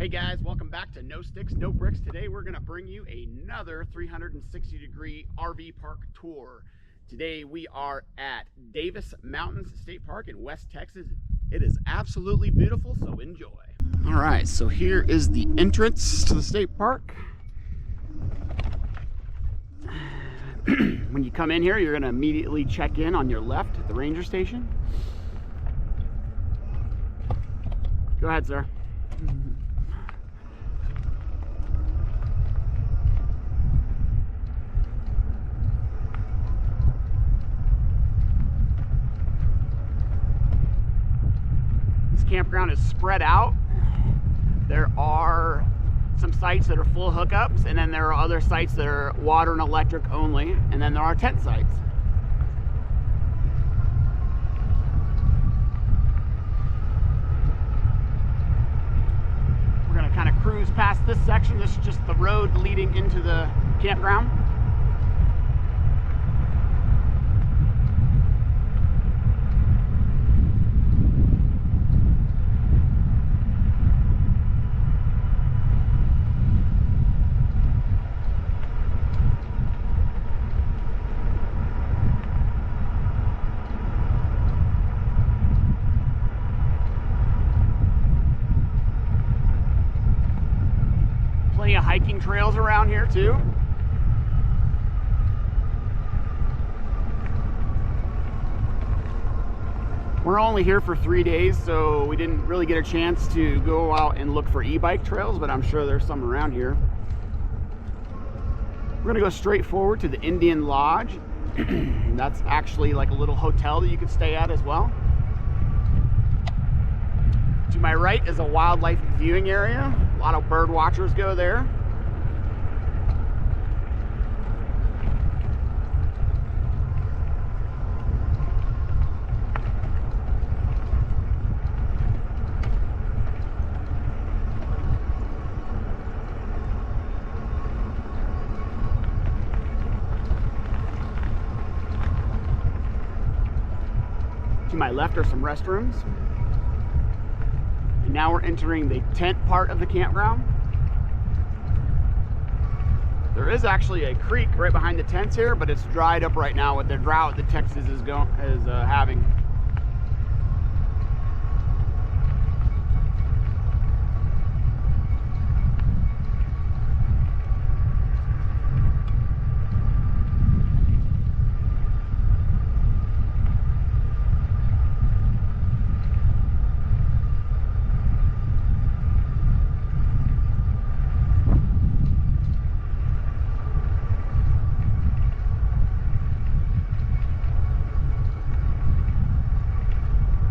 Hey guys, welcome back to No Sticks, No Bricks. Today we're going to bring you another 360-degree RV park tour. Today we are at Davis Mountains State Park in West Texas. It is absolutely beautiful, so enjoy. All right, so here is the entrance to the state park. When you come in here, you're going to immediately check in on your left at the ranger station. Go ahead, sir. This campground is spread out. There are some sites that are full hookups, and then there are other sites that are water and electric only, and then there are tent sites. We're going to kind of cruise past this section. This is just the road leading into the campground. Plenty of hiking trails around here too. We're only here for 3 days, so we didn't really get a chance to go out and look for e-bike trails, but I'm sure there's some around here. We're gonna go straight forward to the Indian Lodge. That's actually like a little hotel that you could stay at as well. To my right is a wildlife viewing area. A lot of bird watchers go there. To my left are some restrooms. And now we're entering the tent part of the campground. There is actually a creek right behind the tents here, but it's dried up right now with the drought that Texas is having.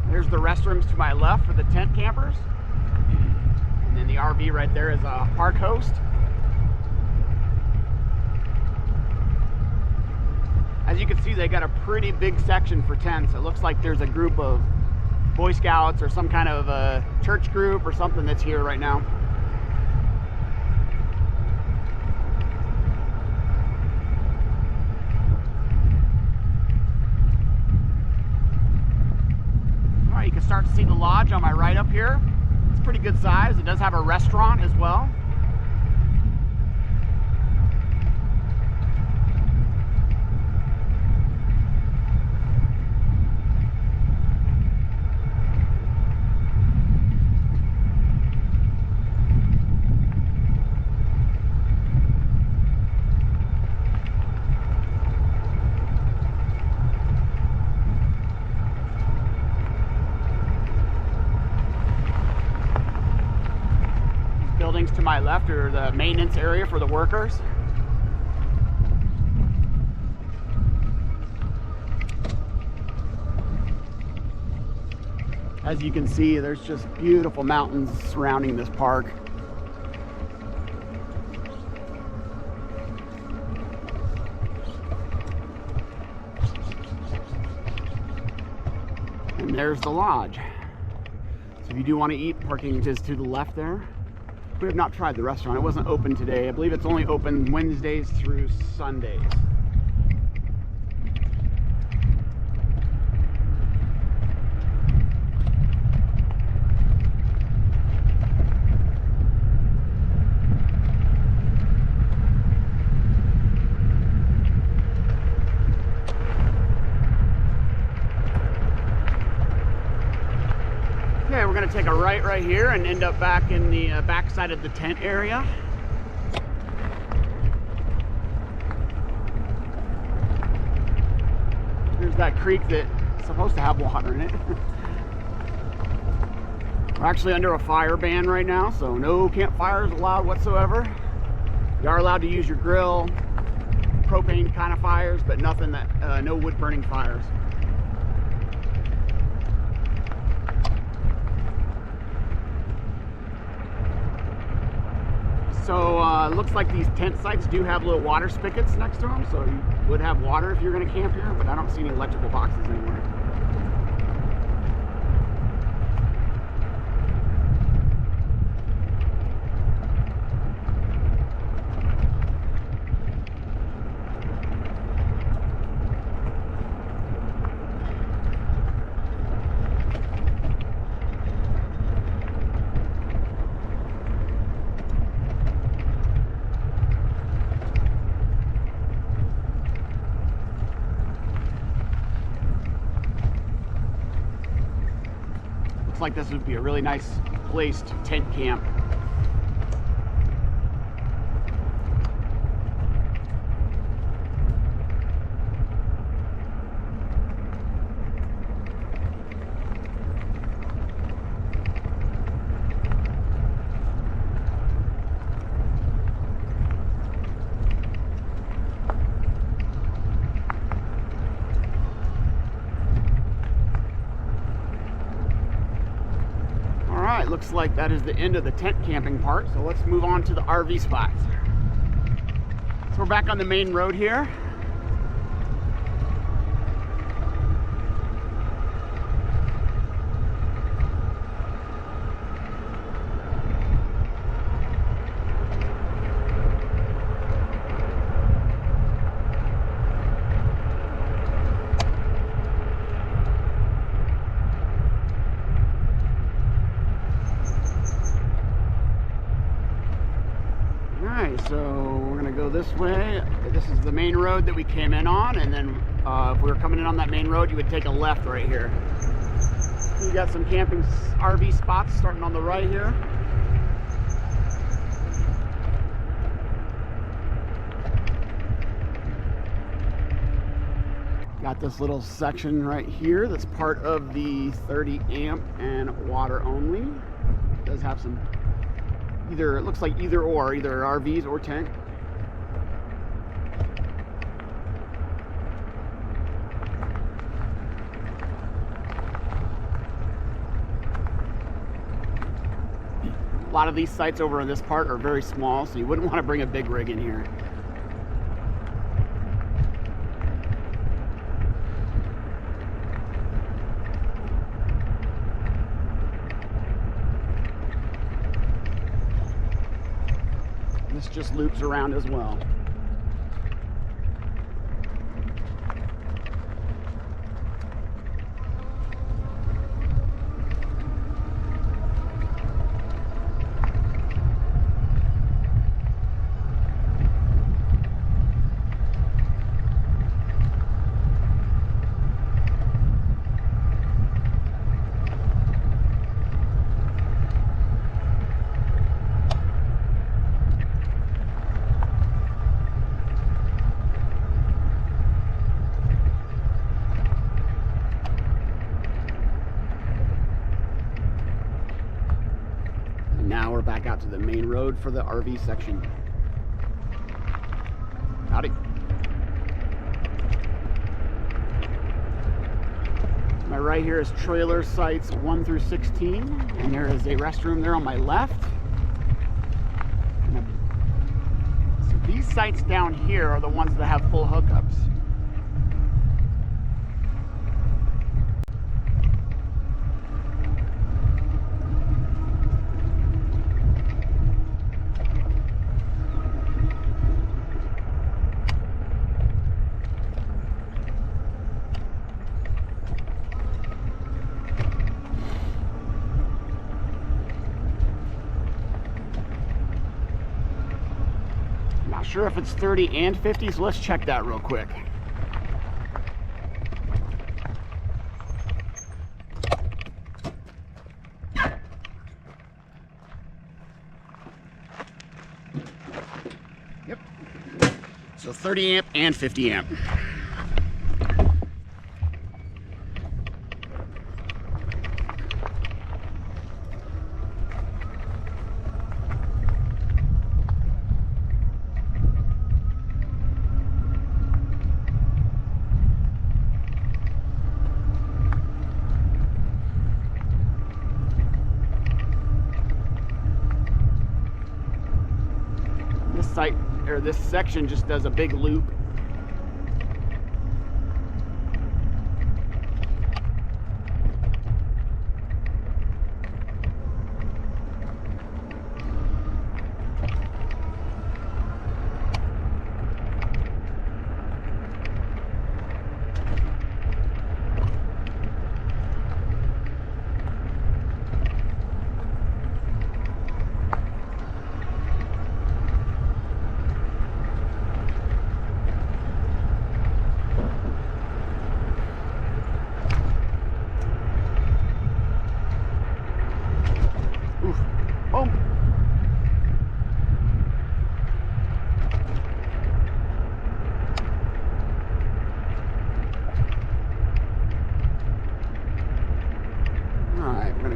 There's the restrooms to my left for the tent campers. And then the RV right there is a park host. As you can see, they got a pretty big section for tents. It looks like there's a group of Boy Scouts or some kind of a church group or something that's here right now. You can start to see the lodge on my right up here. It's pretty good size. It does have a restaurant as well. Buildings to my left are the maintenance area for the workers. As you can see, there's just beautiful mountains surrounding this park. And there's the lodge. So if you do want to eat, parking is to the left there. We have not tried the restaurant. It wasn't open today. I believe it's only open Wednesdays through Sundays. take a right here and end up back in the back side of the tent area. There's that creek that's supposed to have water in it. We're actually under a fire ban right now, so no campfires allowed whatsoever. You are allowed to use your grill, propane kind of fires, but nothing that, no wood burning fires. So it looks like these tent sites do have little water spigots next to them, so you would have water if you're going to camp here, but I don't see any electrical boxes anywhere. Like this would be a really nice place to tent camp. Looks like that is the end of the tent camping part, so let's move on to the RV spots. So we're back on the main road here. So we're gonna go this way. This is the main road that we came in on, and then if we were coming in on that main road, you would take a left right here. So you got some camping RV spots starting on the right here. Got this little section right here that's part of the 30 amp and water only. It does have some either, it looks like either RVs or tent. A lot of these sites over in this part are very small, so you wouldn't want to bring a big rig in here. This just loops around as well. Now we're back out to the main road for the RV section. Howdy. My right here is trailer sites 1 through 16, and there is a restroom there on my left. So these sites down here are the ones that have full hookups. Sure if it's 30 and 50, so let's check that real quick. So 30 amp and 50 amp. This section just does a big loop.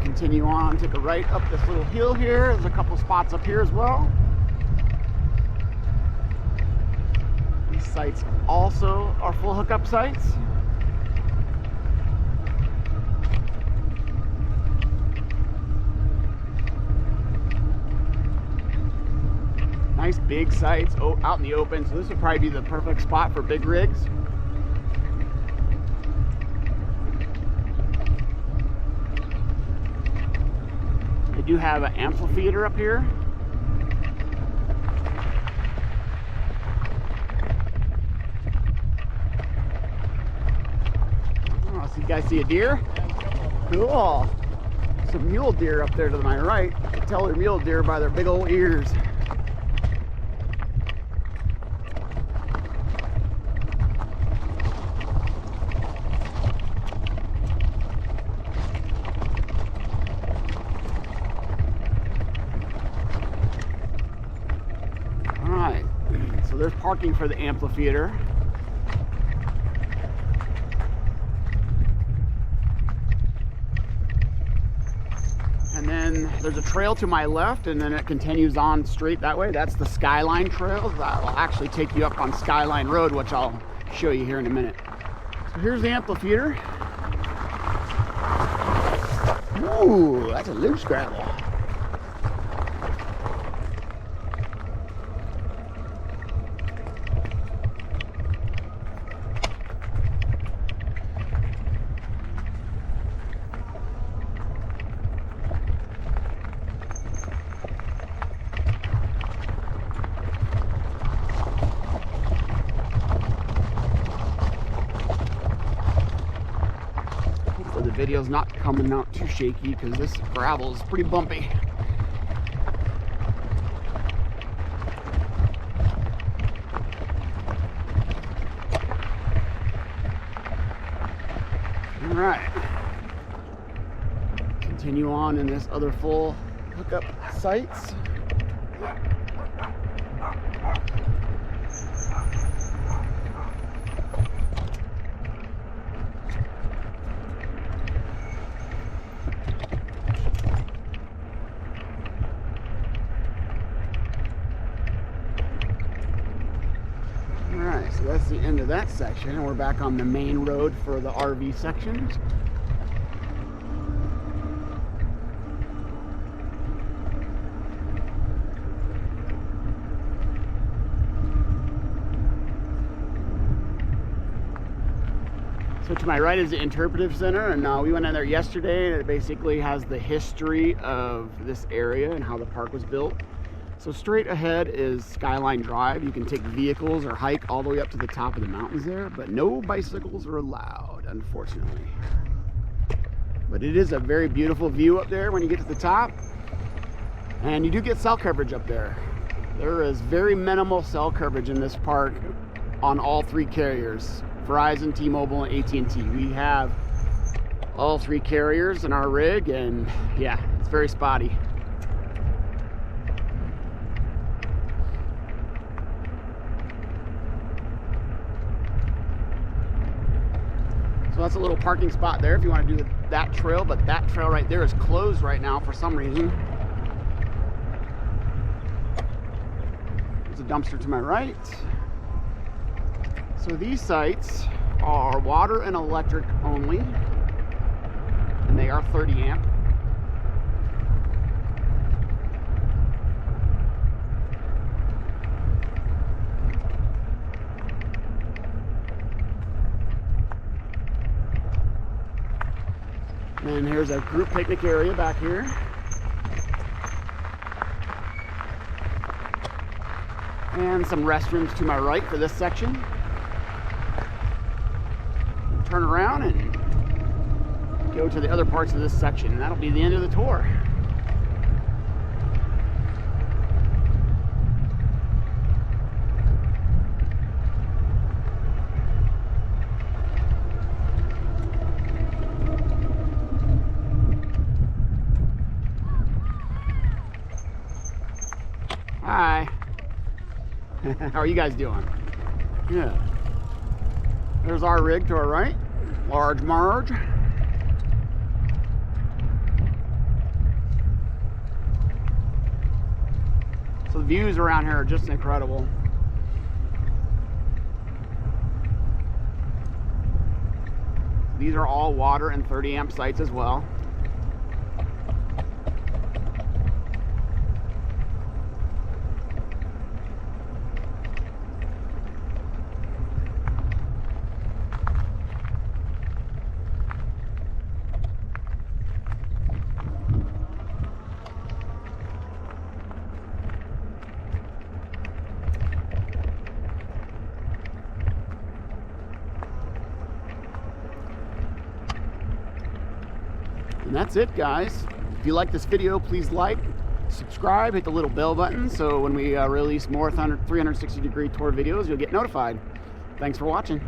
Continue on, take a right up this little hill here. There's a couple spots up here as well. These sites also are full hookup sites. Nice big sites out in the open, so this would probably be the perfect spot for big rigs. We do have an amphitheater up here. Oh, so you guys see a deer? Cool. Some mule deer up there to my right. You can tell they're mule deer by their big old ears. So there's parking for the amphitheater. And then there's a trail to my left, and then it continues on straight that way. That's the Skyline Trail. That will actually take you up on Skyline Road, which I'll show you here in a minute. So here's the amphitheater. Ooh, that's a loose gravel. The video's not coming out too shaky because this gravel is pretty bumpy. All right, continue on in this other full hookup sites. So that's the end of that section, and we're back on the main road for the RV section. So to my right is the Interpretive Center, and we went in there yesterday, and it basically has the history of this area and how the park was built. So straight ahead is Skyline Drive. You can take vehicles or hike all the way up to the top of the mountains there, but no bicycles are allowed, unfortunately. But it is a very beautiful view up there when you get to the top. And you do get cell coverage up there. There is very minimal cell coverage in this park on all three carriers, Verizon, T-Mobile, and AT&T. We have all three carriers in our rig, and yeah, it's very spotty. that's a little parking spot there if you want to do that trail, but that trail right there is closed right now for some reason. There's a dumpster to my right. So these sites are water and electric only, and they are 30 amp. And here's a group picnic area back here. And some restrooms to my right for this section. Turn around and go to the other parts of this section. And that'll be the end of the tour. Hi. How are you guys doing? Good. There's our rig to our right. Large Marge. So the views around here are just incredible. These are all water and 30 amp sites as well. And that's it, guys. If you like this video, please like, subscribe, hit the little bell button so when we release more 360 degree tour videos, you'll get notified. Thanks for watching.